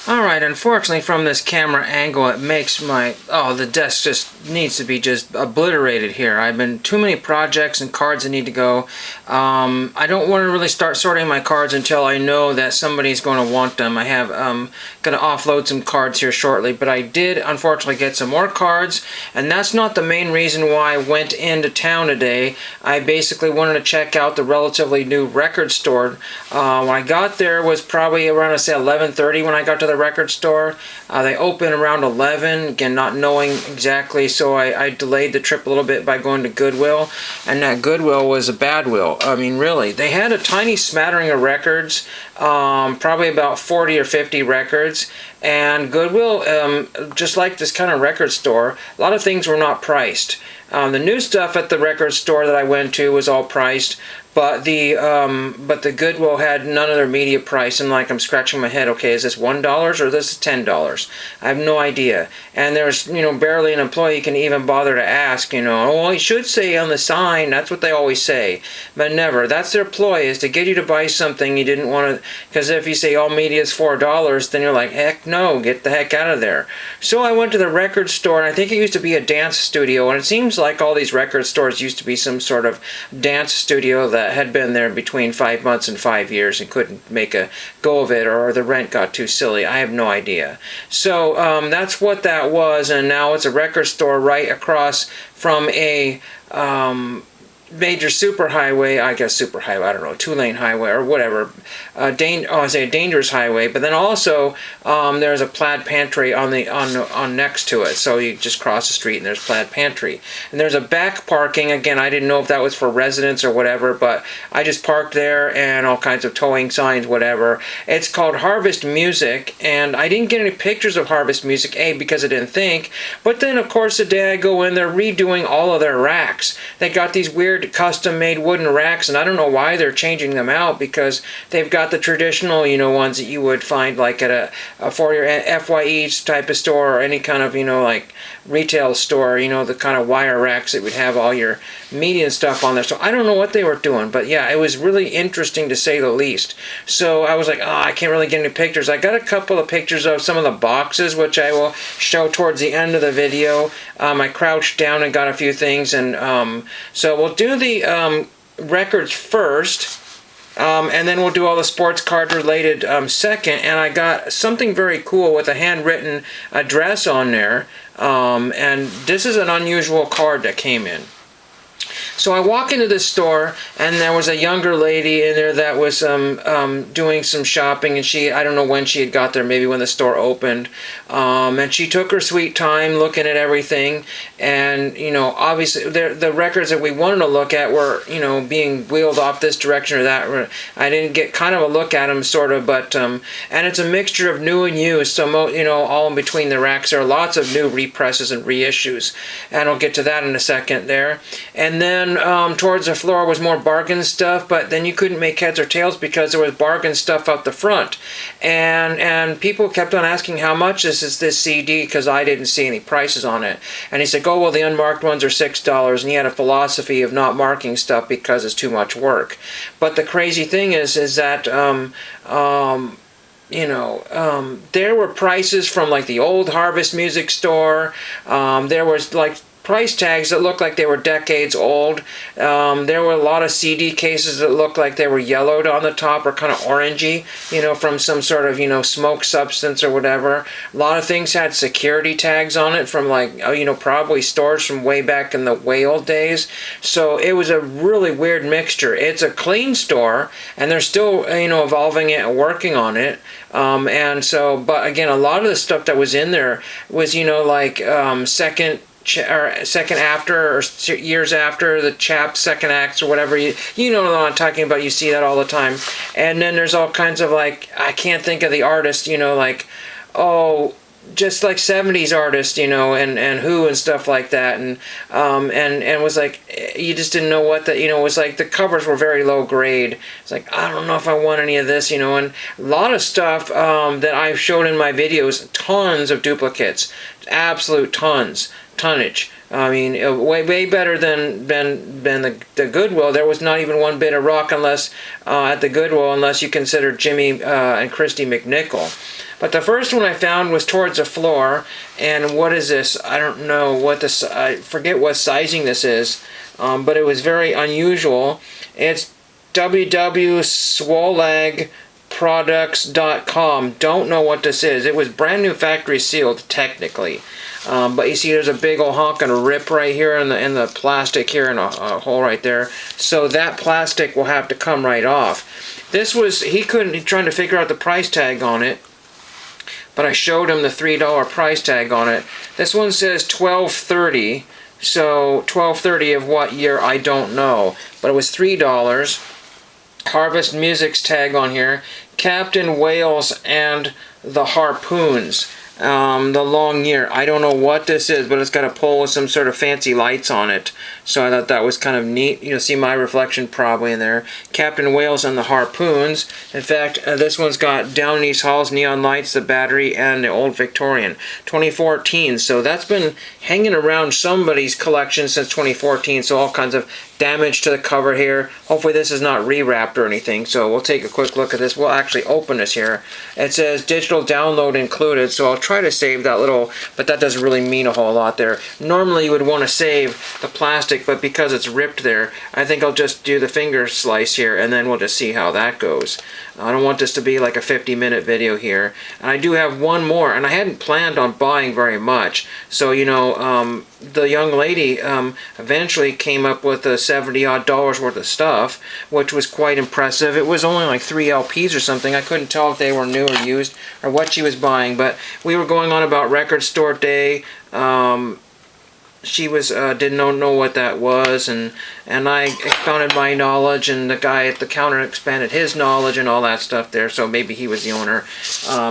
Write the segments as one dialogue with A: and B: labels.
A: Alright, unfortunately from this camera angle it makes the desk just needs to be just obliterated here. I've been too many projects and cards that need to go. I don't want to really start sorting my cards until I know that somebody's going to want them. I have going to offload some cards here shortly, but I did unfortunately get some more cards, and that's not the main reason why I went into town today. I basically wanted to check out the relatively new record store. When I got there was probably around, I say, 11:30 when I got to the record store. They open around 11, again not knowing exactly, so I delayed the trip a little bit by going to Goodwill, and that Goodwill was a bad will. I mean, really, they had a tiny smattering of records, probably about 40 or 50 records, and Goodwill, just like this kind of record store, a lot of things were not priced. The new stuff at the record store that I went to was all priced, but the Goodwill had none of their immediate price, and like I'm scratching my head. Okay, is this $1 or this is $10? I have no idea. And there's barely an employee can even bother to ask. Well, you should say on the sign. That's what they always say, but never. That's their ploy, is to get you to buy something you didn't want to. Because if you say all media is $4, then you're like, heck no, get the heck out of there. So I went to the record store, and I think it used to be a dance studio, and it seems like all these record stores used to be some sort of dance studio that had been there between 5 months and 5 years and couldn't make a go of it, or the rent got too silly. I have no idea. So that's what that was, and now it's a record store right across from a major superhighway, I guess superhighway, I don't know, two-lane highway or whatever, I say a dangerous highway, but then also there's a plaid pantry on next to it, so you just cross the street and there's plaid pantry. And there's a back parking, again, I didn't know if that was for residents or whatever, but I just parked there, and all kinds of towing signs, whatever. It's called Harvest Music, and I didn't get any pictures of Harvest Music, A, because I didn't think, but then of course the day I go in, they're redoing all of their racks. They got these weird custom-made wooden racks, and I don't know why they're changing them out, because they've got the traditional, ones that you would find like at a for your FYE type of store, or any kind of, like retail store, the kind of wire racks that would have all your media and stuff on there. So I don't know what they were doing, but yeah, it was really interesting to say the least. So I was like, oh, I can't really get any pictures. I got a couple of pictures of some of the boxes, which I will show towards the end of the video. I crouched down and got a few things, and so we'll do the records first, and then we'll do all the sports card related second. And I got something very cool with a handwritten address on there, and this is an unusual card that came in. So I walk into this store, and there was a younger lady in there that was doing some shopping, and I don't know when she had got there, maybe when the store opened, and she took her sweet time looking at everything, and obviously the records that we wanted to look at were being wheeled off this direction or that. I didn't get kind of a look at them, sort of, but and it's a mixture of new and used, so all in between the racks there are lots of new represses and reissues, and I'll get to that in a second there. And then towards the floor was more bargain stuff, but then you couldn't make heads or tails because there was bargain stuff out the front, and people kept on asking how much is this CD, because I didn't see any prices on it. And he said, oh well, the unmarked ones are $6, and he had a philosophy of not marking stuff because it's too much work. But the crazy thing is that there were prices from like the old Harvest Music store. There was like price tags that looked like they were decades old. There were a lot of CD cases that looked like they were yellowed on the top, or kind of orangey, from some sort of, smoke substance or whatever. A lot of things had security tags on it from like, probably stores from way back in the way old days. So it was a really weird mixture. It's a clean store, and they're still, evolving it and working on it. And so, but again, a lot of the stuff that was in there was, like second after, or years after the Chap's second acts or whatever, you know what I'm talking about. You see that all the time. And then there's all kinds of, like, I can't think of the artist, like, just like 70s artists, and Who and stuff like that, and it was like, you just didn't know what it was like. The covers were very low grade. It's like, I don't know if I want any of this, and a lot of stuff that I've shown in my videos, tons of duplicates, absolute tonnage. I mean, way better than the Goodwill. There was not even one bit of rock unless at the Goodwill, unless you consider Jimmy and Christy McNichol. But the first one I found was towards the floor, and what is this? I don't know what this, I forget what sizing this is, but it was very unusual. It's www.swolagproducts.com. Don't know what this is. It was brand new factory sealed, technically. But you see there's a big old honking rip right here in the plastic here, and a hole right there. So that plastic will have to come right off. This was, he's trying to figure out the price tag on it, but I showed him the $3 price tag on it. This one says $12.30. So $12.30 of what year, I don't know. But it was $3. Harvest Music's tag on here. Captain Wales and the Harpoons. The long year. I don't know what this is, but it's got a pole with some sort of fancy lights on it. So I thought that was kind of neat. You'll see my reflection probably in there. Captain Wales and the Harpoons. In fact, this one's got Down in East Hall's neon lights, the battery, and the old Victorian. 2014. So that's been hanging around somebody's collection since 2014. So all kinds of damage to the cover here. Hopefully this is not rewrapped or anything. So we'll take a quick look at this. We'll actually open this here. It says digital download included. So I'll try to save that little, but that doesn't really mean a whole lot there. Normally you would want to save the plastic, but because it's ripped there, I think I'll just do the finger slice here, and then we'll just see how that goes. I don't want this to be like a 50-minute video here. And I do have one more, and I hadn't planned on buying very much. So, you know, the young lady eventually came up with $70 odd worth of stuff, which was quite impressive. It was only like 3 LPs or something. I couldn't tell if they were new or used or what she was buying, but we were going on about Record Store Day. She was didn't know what that was, and I expounded my knowledge, and the guy at the counter expanded his knowledge and all that stuff there, so maybe he was the owner.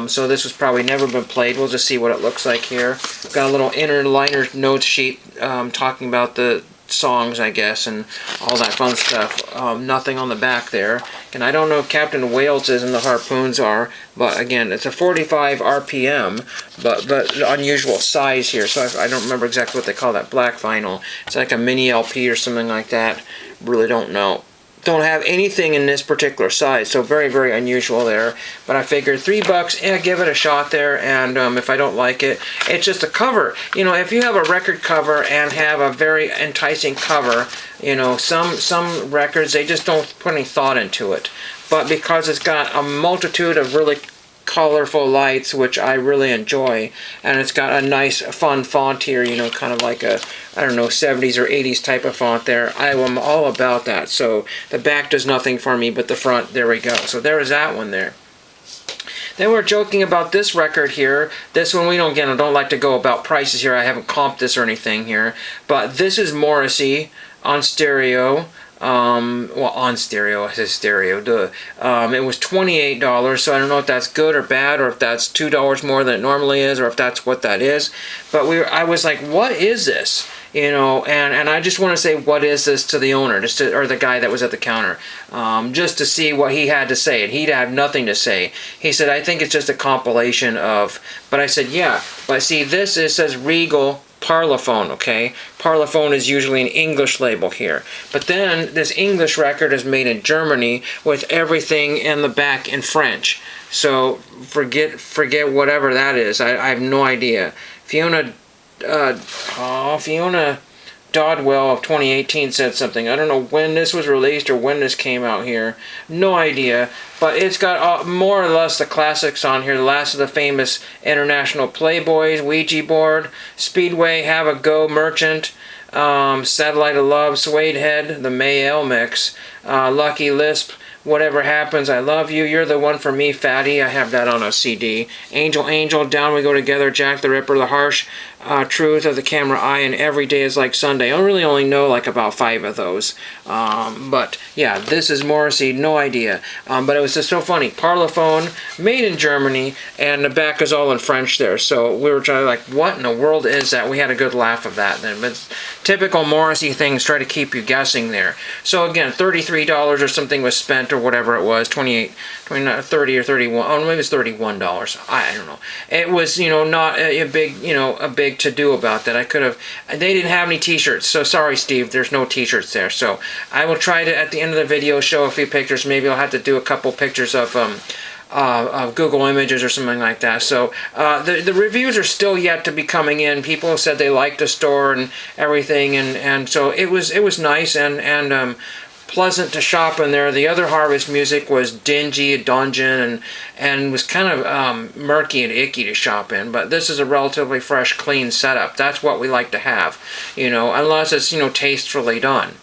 A: So this was probably never been played. We'll just see what it looks like here. Got a little inner liner notes sheet talking about the songs, I guess, and all that fun stuff. Nothing on the back there. And I don't know if Captain Wales is and the Harpoons are, but again, it's a 45 RPM, but unusual size here, so I don't remember exactly what they call that black vinyl. It's like a mini LP or something like that. Really don't know. Don't have anything in this particular size, so very, very unusual there. But I figured $3, yeah, give it a shot there, and if I don't like it, it's just a cover. You know, if you have a record cover and have a very enticing cover, you know, some records, they just don't put any thought into it. But because it's got a multitude of really colorful lights, which I really enjoy, and it's got a nice fun font here, you know, kind of like a, I don't know, 70s or 80s type of font there. I am all about that. So the back does nothing for me, but the front, there we go. So there is that one there. Then we're joking about this record here. This one, we don't like to go about prices here. I haven't comped this or anything here, but this is Morrissey on stereo. Well, on stereo, I said stereo, duh. It was $28, so I don't know if that's good or bad, or if that's $2 more than it normally is, or if that's what that is. But I was like, what is this? You know, and I just want to say, what is this to the owner, or the guy that was at the counter, just to see what he had to say, and he'd have nothing to say. He said, I think it's just a compilation of, but I said, yeah, but see, this, it says Regal Parlophone, okay? Parlophone is usually an English label here. But then this English record is made in Germany with everything in the back in French. So forget whatever that is. I have no idea. Fiona Dodwell of 2018 said something. I don't know when this was released or when this came out here. No idea. But it's got more or less the classics on here. The last of the famous International Playboys, Ouija Board, Speedway, Have a Go, Merchant, Satellite of Love, Suede Head, the Mayel Mix, Lucky Lisp, Whatever Happens, I Love You, You're the One for Me, Fatty. I have that on a CD. Angel, Angel, Down We Go Together, Jack the Ripper, The Harsh Truth of the Camera Eye, and Every Day is Like Sunday. I really only know like about 5 of those. But yeah, this is Morrissey, no idea. But it was just so funny. Parlophone, made in Germany, and the back is all in French there. So we were trying to like, what in the world is that? We had a good laugh of that then. But typical Morrissey things, try to keep you guessing there. So again, $33 or something was spent, or whatever it was, 28, 29, 30 or 31. Oh, maybe it's $31. I don't know. It was, you know, not a big, you know, a big to do about that. I could have. They didn't have any T-shirts, so sorry, Steve. There's no T-shirts there. So I will try to at the end of the video show a few pictures. Maybe I'll have to do a couple pictures of Google Images or something like that. So the reviews are still yet to be coming in. People said they liked the store and everything, and so it was nice and pleasant to shop in there. The other Harvest music was dingy, dungeon, and was kind of murky and icky to shop in. But this is a relatively fresh, clean setup. That's what we like to have, unless it's tastefully done.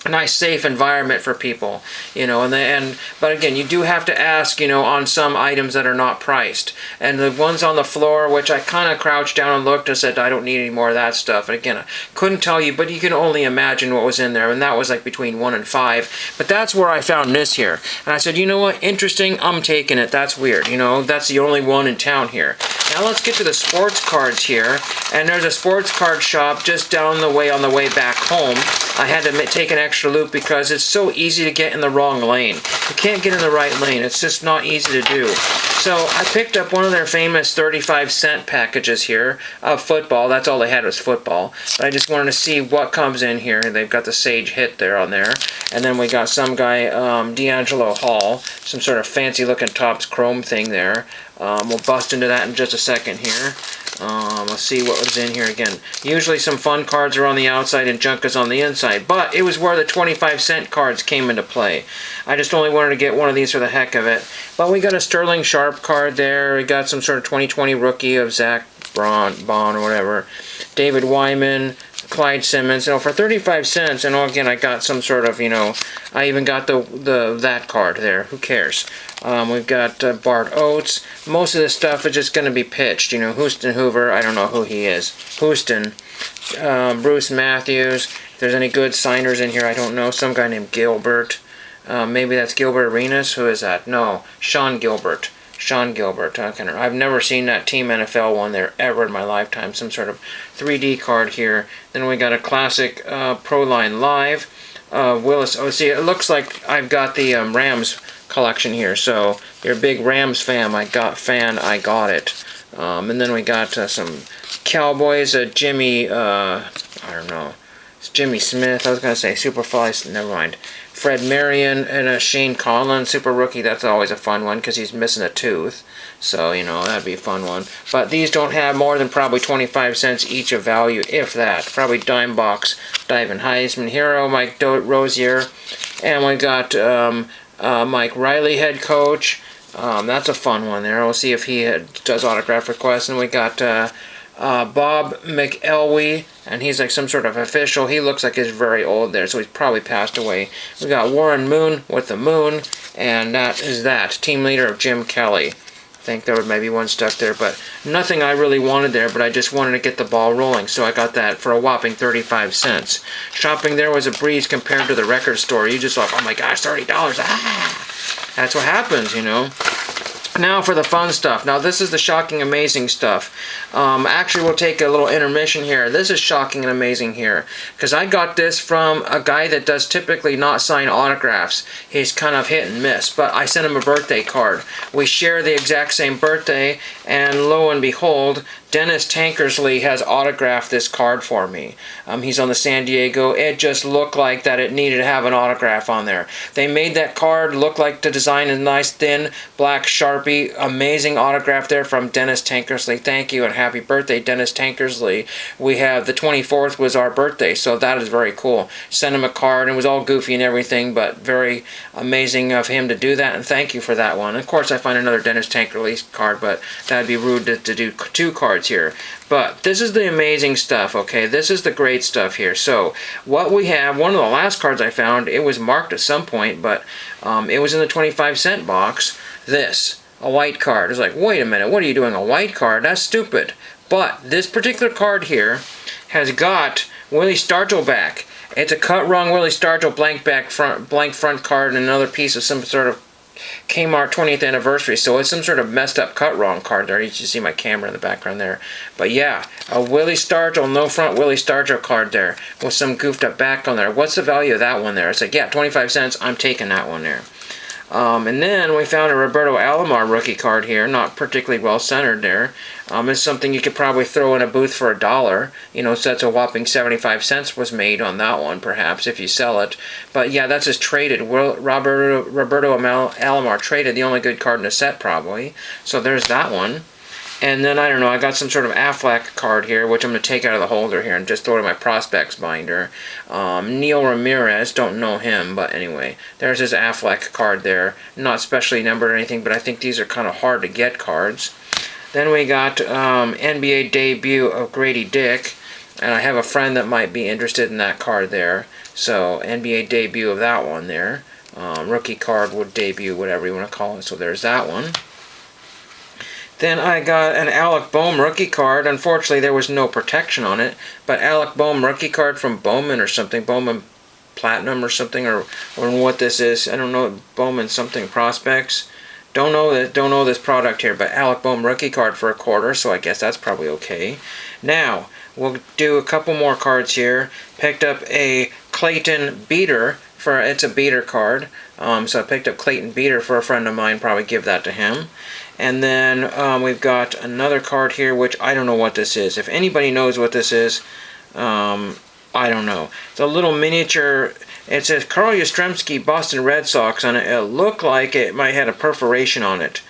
A: A nice safe environment for people, but again, you do have to ask, on some items that are not priced. And the ones on the floor, which I kind of crouched down and looked and said, I don't need any more of that stuff. And again, I couldn't tell you, but you can only imagine what was in there. And that was like between 1 and 5. But that's where I found this here. And I said, you know what? Interesting. I'm taking it. That's weird. That's the only one in town here. Now let's get to the sports cards here. And there's a sports card shop just down the way on the way back home. I had to take an extra loop because it's so easy to get in the wrong lane. You can't get in the right lane. It's just not easy to do. So I picked up one of their famous 35-cent packages here of football. That's all they had was football. But I just wanted to see what comes in here. They've got the Sage Hit there on there. And then we got some guy, D'Angelo Hall, some sort of fancy-looking Topps Chrome thing there. We'll bust into that in just a second here. Let's see what was in here again. Usually some fun cards are on the outside and junk is on the inside, but it was where the 25-cent cards came into play. I just only wanted to get one of these for the heck of it. But we got a Sterling Sharp card there. We got some sort of 2020 rookie of Zach Bond or whatever. David Wyman, Clyde Simmons, for 35 cents, and again, I got some sort of, I even got that card there. Who cares? We've got Bart Oates. Most of this stuff is just going to be pitched. Houston Hoover, I don't know who he is. Houston, Bruce Matthews. If there's any good signers in here, I don't know. Some guy named Gilbert. Maybe that's Gilbert Arenas. Who is that? No, Sean Gilbert. I've never seen that Team NFL one there ever in my lifetime. Some sort of 3D card here. Then we got a classic Proline Live. Willis. Oh, see, it looks like I've got the Rams collection here. So you're a big Rams fan. I got it. And then we got some Cowboys. Jimmy. I don't know. It's Jimmy Smith. I was gonna say Superfly. Never mind. Fred Marion and Shane Conlon, super rookie. That's always a fun one because he's missing a tooth. So, that'd be a fun one. But these don't have more than probably 25 cents each of value, if that. Probably dime box. Diving Heisman Hero, Mike Rozier. And we got Mike Riley, head coach. That's a fun one there. We'll see if he does autograph requests. And we got Bob McElwee, and he's like some sort of official. He looks like he's very old there, so he's probably passed away. We got Warren Moon with the Moon, and that is that. Team leader of Jim Kelly. I think there was maybe one stuck there, but nothing I really wanted there, but I just wanted to get the ball rolling, so I got that for a whopping 35 cents. Shopping there was a breeze compared to the record store. You just thought, oh my gosh, $30, That's what happens, Now for the fun stuff. Now this is the shocking, amazing stuff. Actually, we'll take a little intermission here. This is shocking and amazing here because I got this from a guy that does typically not sign autographs. He's kind of hit and miss, but I sent him a birthday card. We share the exact same birthday, and lo and behold, Dennis Tankersley has autographed this card for me. He's on the San Diego. It just looked like that it needed to have an autograph on there. They made that card look like the design is nice, thin, black Sharpie. Amazing autograph there from Dennis Tankersley. Thank you and happy birthday, Dennis Tankersley. We have the 24th was our birthday, so that is very cool. Sent him a card, and it was all goofy and everything, but very amazing of him to do that, and thank you for that one. Of course, I find another Dennis Tankersley card, but that'd be rude to do two cards here. But this is the amazing stuff, okay? This is the great stuff here. So what we have, one of the last cards I found, it was marked at some point, but it was in the 25-cent box. This, a white card. It's like, wait a minute, what are you doing, a white card? That's stupid. But this particular card here has got Willie Stargell back. It's a cut wrong Willie Stargell blank front card and another piece of some sort of Kmart 20th anniversary, so it's some sort of messed up cut wrong card there. You can see my camera in the background there. But yeah, a Willie Stargell, no front Willie Stargell card there with some goofed up back on there. What's the value of that one there? It's like, yeah, 25 cents, I'm taking that one there. And then we found a Roberto Alomar rookie card here, not particularly well centered there. It's something you could probably throw in a booth for $1. So that's a whopping 75 cents was made on that one, perhaps, if you sell it. But yeah, that's just traded. Roberto Alomar traded, the only good card in the set, probably. So there's that one. And then, I don't know, I got some sort of Affleck card here, which I'm going to take out of the holder here and just throw it in my prospects binder. Neil Ramirez, don't know him, but anyway, there's his Affleck card there. Not specially numbered or anything, but I think these are kind of hard to get cards. Then we got NBA debut of Grady Dick, and I have a friend that might be interested in that card there. So, NBA debut of that one there. Rookie card would debut, whatever you want to call it. So there's that one. Then I got an Alec Bohm rookie card. Unfortunately, there was no protection on it. But Alec Bohm rookie card from Bowman or something. Bowman Platinum or something. Or what this is. I don't know. Bowman something prospects. Don't know this product here. But Alec Bohm rookie card for $1. So I guess that's probably okay. Now, we'll do a couple more cards here. Picked up a Clayton Beater. It's a beater card. So I picked up Clayton Beater for a friend of mine. Probably give that to him. And then we've got another card here, which I don't know what this is. If anybody knows what this is, I don't know. It's a little miniature. It says Carl Yastrzemski, Boston Red Sox on it. It looked like it might have a perforation on it.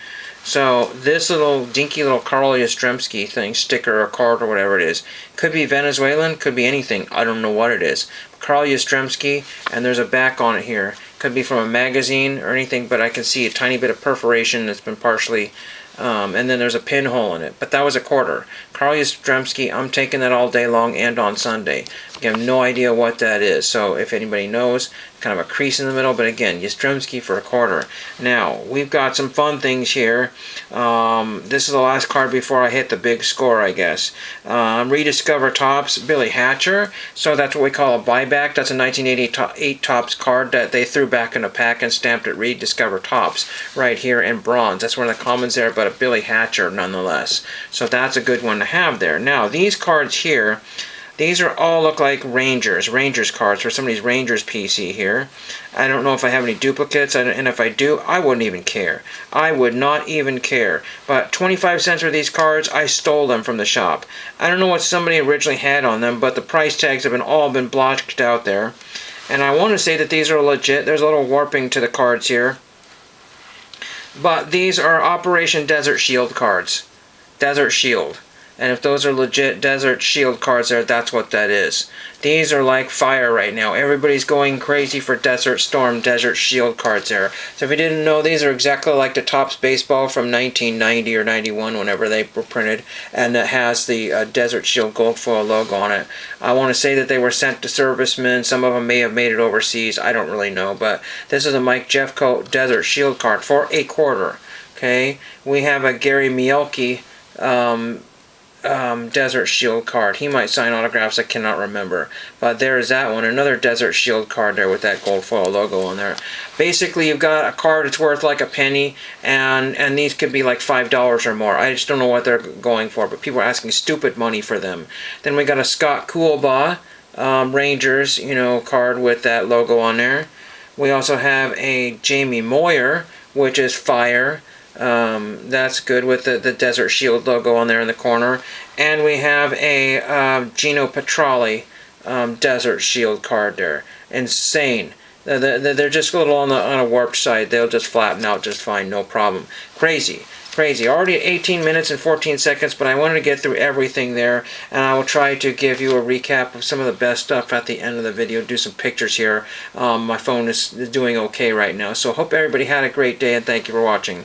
A: So this little dinky little Carl Yastrzemski thing, sticker or card or whatever it is, could be Venezuelan, could be anything. I don't know what it is. Carl Yastrzemski, and there's a back on it here. Could be from a magazine or anything, but I can see a tiny bit of perforation that's been partially, and then there's a pinhole in it. But that was $1. Carl Yastrzemski, I'm taking that all day long and on Sunday. I have no idea what that is, so if anybody knows, kind of a crease in the middle, but again, Yastrzemski for $1. Now, we've got some fun things here. This is the last card before I hit the big score, I guess. Rediscover Topps, Billy Hatcher. So that's what we call a buyback. That's a 1988 Topps card that they threw back in a pack and stamped it Rediscover Topps right here in bronze. That's one of the commons there, but a Billy Hatcher nonetheless. So that's a good one to have there. Now, these cards here, these are all look like Rangers cards for somebody's Rangers PC here. I don't know if I have any duplicates, and if I do, I wouldn't even care. I would not even care. But 25 cents for these cards, I stole them from the shop. I don't know what somebody originally had on them, but the price tags have all been blotched out there. And I want to say that these are legit. There's a little warping to the cards here. But these are Operation Desert Shield cards. Desert Shield. And if those are legit Desert Shield cards there, that's what that is. These are like fire right now. Everybody's going crazy for Desert Storm, Desert Shield cards there. So if you didn't know, these are exactly like the Topps Baseball from 1990 or 91, whenever they were printed. And it has the Desert Shield gold foil logo on it. I want to say that they were sent to servicemen. Some of them may have made it overseas. I don't really know. But this is a Mike Jeffcoat Desert Shield card for $1. Okay. We have a Gary Mielke Desert Shield card. He might sign autographs, I cannot remember. But there is that one. Another Desert Shield card there with that gold foil logo on there. Basically, you've got a card that's worth like a penny, and these could be like $5 or more. I just don't know what they're going for, but people are asking stupid money for them. Then we got a Scott Coolbaugh Rangers, card with that logo on there. We also have a Jamie Moyer, which is fire. That's good with the Desert Shield logo on there in the corner. And we have a Gino Petralli Desert Shield card there. Insane. They're just a little on a warped side. They'll just flatten out just fine, no problem. Crazy. Already at 18 minutes and 14 seconds, but I wanted to get through everything there, and I will try to give you a recap of some of the best stuff at the end of the video, do some pictures here. My phone is doing okay right now, so hope everybody had a great day, and thank you for watching.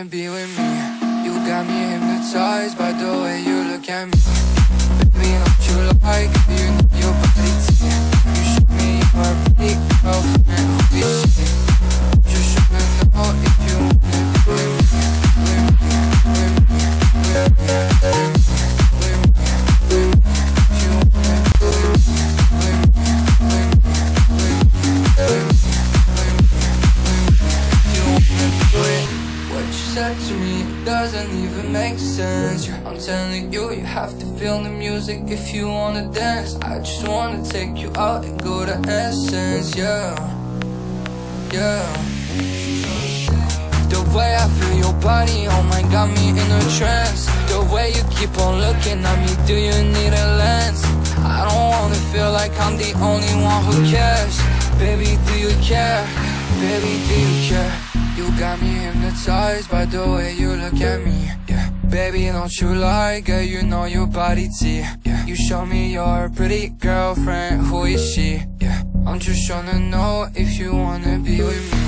B: Be with me, you got me hypnotized by the way you look at me. Baby, don't you like you know your body too. You show me your big girlfriend. You should know if you wanna be with me, with me, with me, with me, with me, with me. If you wanna be with me, with me, with me, with me, with me, with me, with me. If you wanna do it, what you say? said to me doesn't even make sense. Yeah, I'm telling you, you have to feel the music if you wanna dance. I just wanna take you out and go to Essence, yeah, yeah. The way I feel your body, oh my, got me in a trance. The way you keep on looking at me, do you need a lens? I don't wanna feel like I'm the only one who cares. Baby, do you care? Baby, do you care? You got me hypnotized by the way you look at me, yeah. Baby, don't you lie, girl, you know your body T, yeah. You show me your pretty girlfriend, who is she, yeah. I'm just tryna know if you wanna be with me.